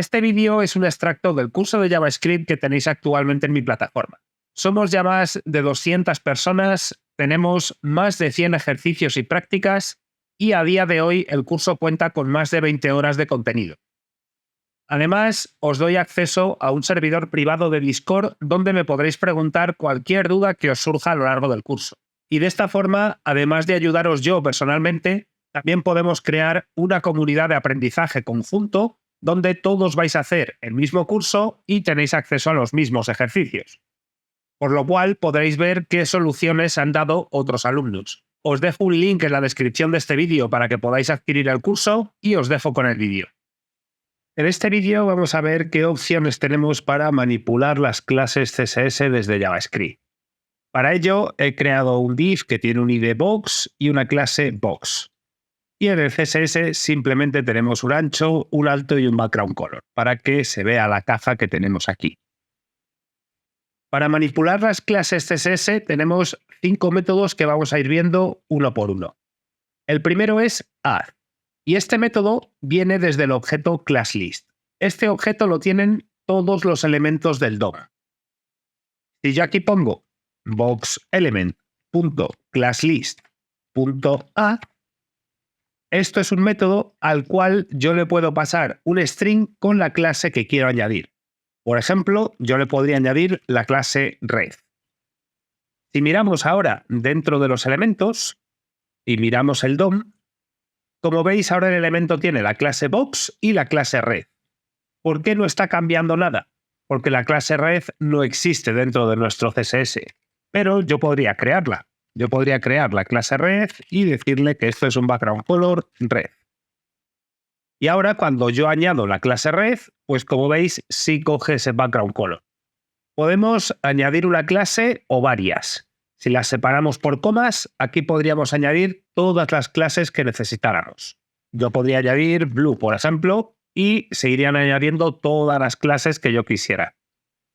Este vídeo es un extracto del curso de JavaScript que tenéis actualmente en mi plataforma. Somos ya más de 200 personas, tenemos más de 100 ejercicios y prácticas y a día de hoy el curso cuenta con más de 20 horas de contenido. Además, os doy acceso a un servidor privado de Discord donde me podréis preguntar cualquier duda que os surja a lo largo del curso. Y de esta forma, además de ayudaros yo personalmente, también podemos crear una comunidad de aprendizaje conjunto donde todos vais a hacer el mismo curso y tenéis acceso a los mismos ejercicios. Por lo cual podréis ver qué soluciones han dado otros alumnos. Os dejo un link en la descripción de este vídeo para que podáis adquirir el curso y os dejo con el vídeo. En este vídeo vamos a ver qué opciones tenemos para manipular las clases CSS desde JavaScript. Para ello he creado un div que tiene un ID box y una clase box. Y en el CSS simplemente tenemos un ancho, un alto y un background color para que se vea la caja que tenemos aquí. Para manipular las clases CSS tenemos 5 métodos que vamos a ir viendo uno por uno. El primero es add. Y este método viene desde el objeto classList. Este objeto lo tienen todos los elementos del DOM. Si yo aquí pongo boxElement.classList.add, esto es un método al cual yo le puedo pasar un string con la clase que quiero añadir. Por ejemplo, yo le podría añadir la clase red. Si miramos ahora dentro de los elementos y miramos el DOM, como veis, ahora el elemento tiene la clase box y la clase red. ¿Por qué no está cambiando nada? Porque la clase red no existe dentro de nuestro CSS. Pero yo podría crearla. Yo podría crear la clase red y decirle que esto es un background color red. Y ahora cuando yo añado la clase red, pues como veis, sí coge ese background color. Podemos añadir una clase o varias. Si las separamos por comas, aquí podríamos añadir todas las clases que necesitáramos. Yo podría añadir blue, por ejemplo, y se irían añadiendo todas las clases que yo quisiera.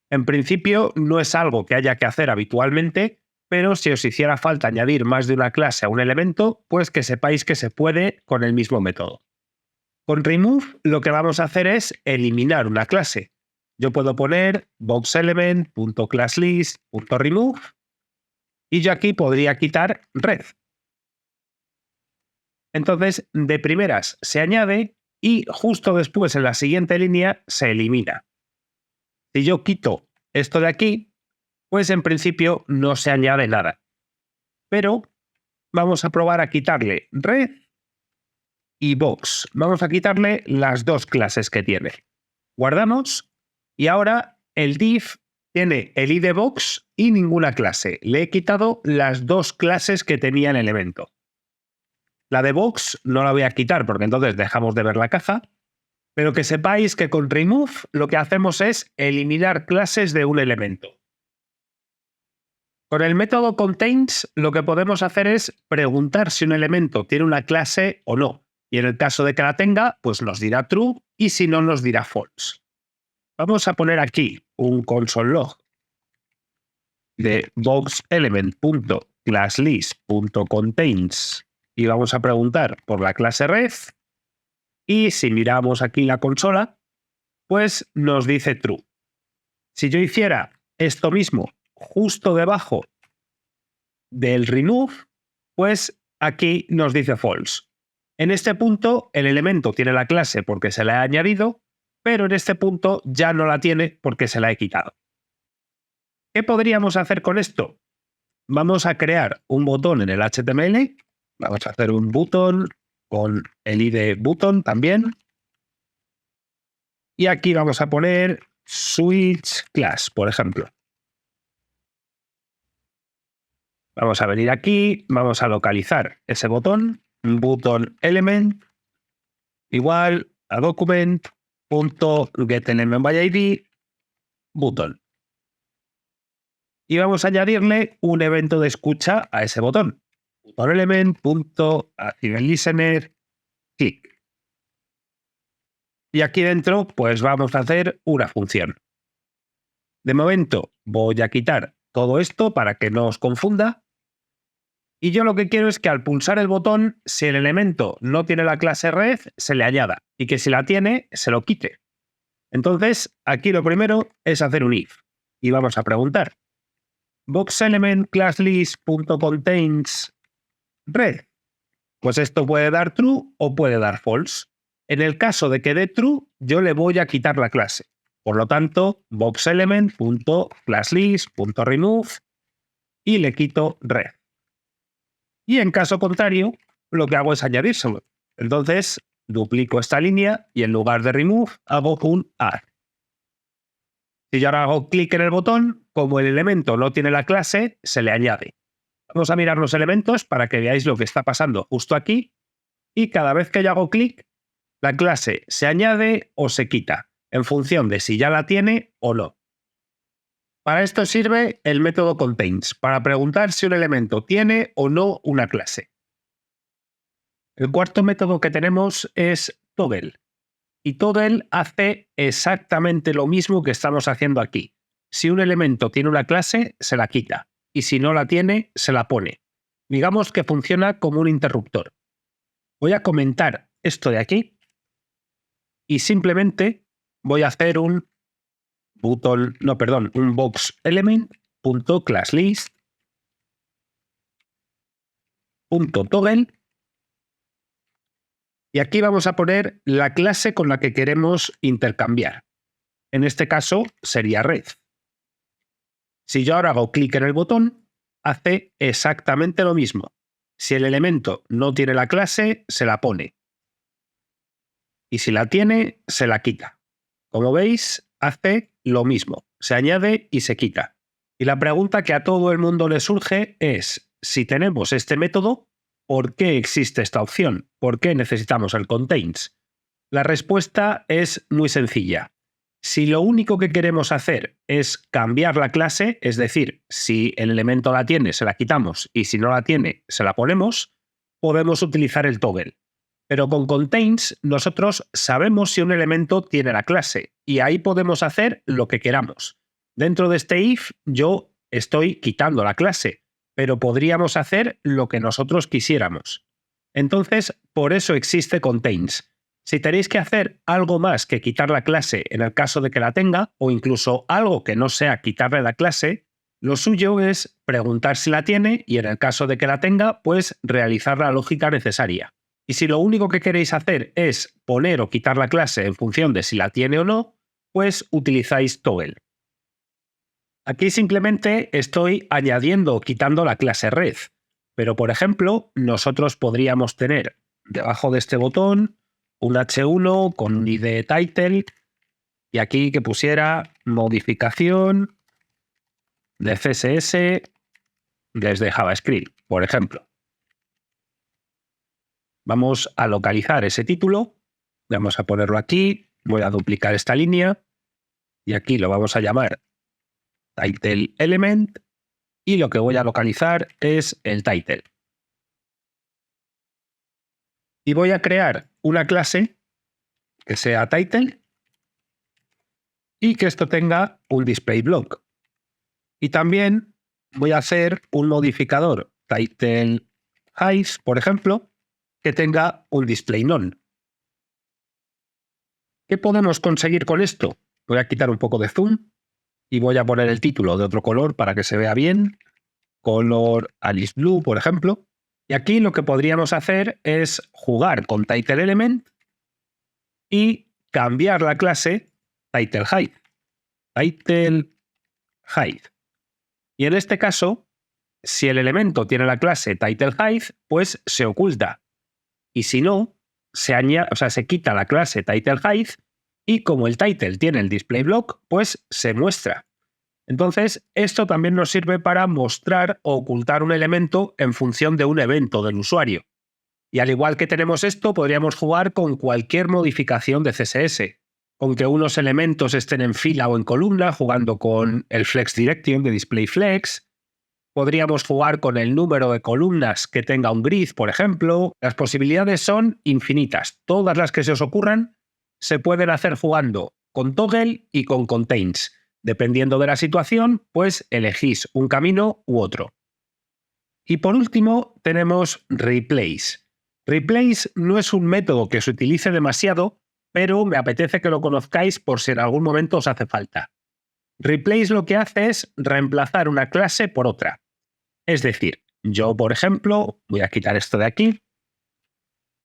En principio, no es algo que haya que hacer habitualmente, pero si os hiciera falta añadir más de una clase a un elemento, pues que sepáis que se puede con el mismo método. Con remove, lo que vamos a hacer es eliminar una clase. Yo puedo poner boxElement.classList.remove y yo aquí podría quitar red. Entonces, de primeras se añade y justo después en la siguiente línea se elimina. Si yo quito esto de aquí, pues en principio no se añade nada. Pero vamos a probar a quitarle red y box. Vamos a quitarle las dos clases que tiene. Guardamos y ahora el div tiene el ID box y ninguna clase. Le he quitado las dos clases que tenía el elemento. La de box no la voy a quitar porque entonces dejamos de ver la caja, pero que sepáis que con remove lo que hacemos es eliminar clases de un elemento. Con el método contains lo que podemos hacer es preguntar si un elemento tiene una clase o no. Y en el caso de que la tenga, pues nos dirá true y si no nos dirá false. Vamos a poner aquí un console log de boxElement.classList.contains y vamos a preguntar por la clase red y si miramos aquí la consola, pues nos dice true. Si yo hiciera esto mismo justo debajo del remove, pues aquí nos dice false. En este punto el elemento tiene la clase porque se la ha añadido, pero en este punto ya no la tiene porque se la he quitado. ¿Qué podríamos hacer con esto? Vamos a crear un botón en el HTML. Vamos a hacer un button con el ID button también. Y aquí vamos a poner switch class, por ejemplo. Vamos a venir aquí, vamos a localizar ese botón, button element igual a document.getElementById button. Y vamos a añadirle un evento de escucha a ese botón. ButtonElement.ActiveListener click. Y aquí dentro, pues vamos a hacer una función. De momento voy a quitar todo esto para que no os confunda. Y yo lo que quiero es que al pulsar el botón, si el elemento no tiene la clase red, se le añada. Y que si la tiene, se lo quite. Entonces, aquí lo primero es hacer un if. Y vamos a preguntar, boxElement classList.contains red. Pues esto puede dar true o puede dar false. En el caso de que dé true, yo le voy a quitar la clase. Por lo tanto, boxElement.classList.remove y le quito red. Y en caso contrario, lo que hago es añadírselo. Entonces, duplico esta línea y en lugar de remove, hago un add. Si yo ahora hago clic en el botón, como el elemento no tiene la clase, se le añade. Vamos a mirar los elementos para que veáis lo que está pasando justo aquí. Y cada vez que yo hago clic, la clase se añade o se quita, en función de si ya la tiene o no. Para esto sirve el método contains, para preguntar si un elemento tiene o no una clase. El cuarto método que tenemos es toggle. Y toggle hace exactamente lo mismo que estamos haciendo aquí. Si un elemento tiene una clase, se la quita. Y si no la tiene, se la pone. Digamos que funciona como un interruptor. Voy a comentar esto de aquí y simplemente voy a hacer un boxElement.classList.toggle y aquí vamos a poner la clase con la que queremos intercambiar. En este caso sería red. Si yo ahora hago clic en el botón, hace exactamente lo mismo. Si el elemento no tiene la clase, se la pone. Y si la tiene, se la quita. Como veis, hace lo mismo. Se añade y se quita. Y la pregunta que a todo el mundo le surge es, si tenemos este método, ¿por qué existe esta opción? ¿Por qué necesitamos el contains? La respuesta es muy sencilla. Si lo único que queremos hacer es cambiar la clase, es decir, si el elemento la tiene, se la quitamos y si no la tiene, se la ponemos, podemos utilizar el toggle. Pero con contains nosotros sabemos si un elemento tiene la clase y ahí podemos hacer lo que queramos. Dentro de este if yo estoy quitando la clase, pero podríamos hacer lo que nosotros quisiéramos. Entonces, por eso existe contains. Si tenéis que hacer algo más que quitar la clase en el caso de que la tenga, o incluso algo que no sea quitarle la clase, lo suyo es preguntar si la tiene y en el caso de que la tenga, pues realizar la lógica necesaria. Y si lo único que queréis hacer es poner o quitar la clase en función de si la tiene o no, pues utilizáis toggle. Aquí simplemente estoy añadiendo o quitando la clase red, pero por ejemplo, nosotros podríamos tener debajo de este botón un H1 con un ID title y aquí que pusiera modificación de CSS desde JavaScript, por ejemplo. Vamos a localizar ese título, vamos a ponerlo aquí, voy a duplicar esta línea y aquí lo vamos a llamar title element y lo que voy a localizar es el title. Y voy a crear una clase que sea title y que esto tenga un display block. Y también voy a hacer un modificador title height, por ejemplo, que tenga un display none. ¿Qué podemos conseguir con esto? Voy a quitar un poco de zoom y voy a poner el título de otro color para que se vea bien. Color Alice Blue, por ejemplo. Y aquí lo que podríamos hacer es jugar con title element y cambiar la clase title height. Title height. Y en este caso, si el elemento tiene la clase title height, pues se oculta. Y si no, se quita la clase title height y como el title tiene el display block, pues se muestra. Entonces, esto también nos sirve para mostrar o ocultar un elemento en función de un evento del usuario. Y al igual que tenemos esto, podríamos jugar con cualquier modificación de CSS. Con que unos elementos estén en fila o en columna, jugando con el flex direction de displayFlex. Podríamos jugar con el número de columnas que tenga un grid, por ejemplo. Las posibilidades son infinitas. Todas las que se os ocurran se pueden hacer jugando con toggle y con contains. Dependiendo de la situación, pues elegís un camino u otro. Y por último, tenemos replace. Replace no es un método que se utilice demasiado, pero me apetece que lo conozcáis por si en algún momento os hace falta. Replace lo que hace es reemplazar una clase por otra. Es decir, yo, por ejemplo, voy a quitar esto de aquí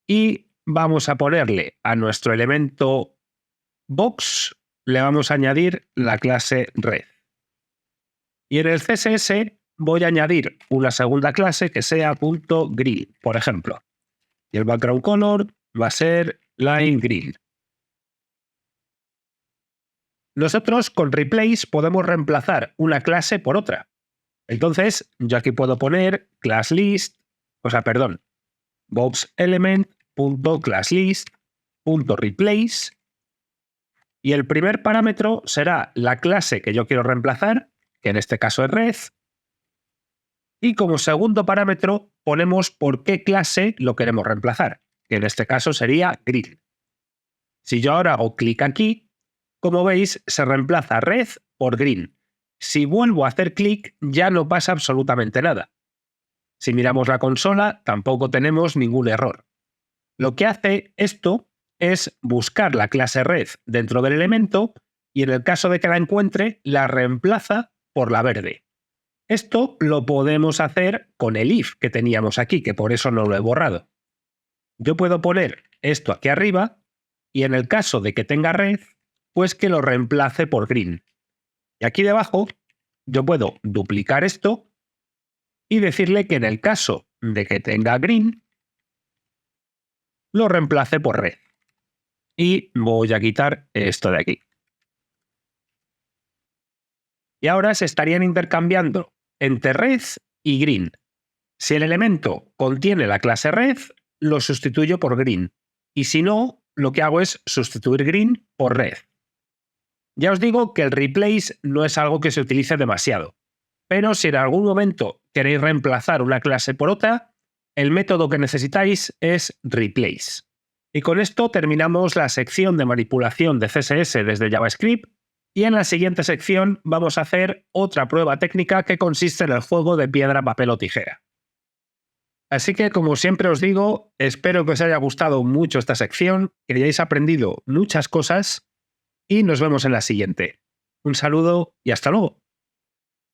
y vamos a ponerle a nuestro elemento box, le vamos a añadir la clase red. Y en el CSS voy a añadir una segunda clase que sea .green, por ejemplo. Y el background color va a ser line green. Nosotros con replace podemos reemplazar una clase por otra. Entonces, yo aquí puedo poner box_element.classList.replace y el primer parámetro será la clase que yo quiero reemplazar, que en este caso es red, y como segundo parámetro ponemos por qué clase lo queremos reemplazar, que en este caso sería green. Si yo ahora hago clic aquí, como veis, se reemplaza red por green. Si vuelvo a hacer clic, ya no pasa absolutamente nada. Si miramos la consola, tampoco tenemos ningún error. Lo que hace esto es buscar la clase red dentro del elemento y en el caso de que la encuentre, la reemplaza por la verde. Esto lo podemos hacer con el if que teníamos aquí, que por eso no lo he borrado. Yo puedo poner esto aquí arriba y en el caso de que tenga red, pues que lo reemplace por green. Y aquí debajo yo puedo duplicar esto y decirle que en el caso de que tenga green, lo reemplace por red. Y voy a quitar esto de aquí. Y ahora se estarían intercambiando entre red y green. Si el elemento contiene la clase red, lo sustituyo por green. Y si no, lo que hago es sustituir green por red. Ya os digo que el replace no es algo que se utilice demasiado. Pero si en algún momento queréis reemplazar una clase por otra, el método que necesitáis es replace. Y con esto terminamos la sección de manipulación de CSS desde JavaScript y en la siguiente sección vamos a hacer otra prueba técnica que consiste en el juego de piedra, papel o tijera. Así que, como siempre os digo, espero que os haya gustado mucho esta sección, que hayáis aprendido muchas cosas y nos vemos en la siguiente. Un saludo y hasta luego.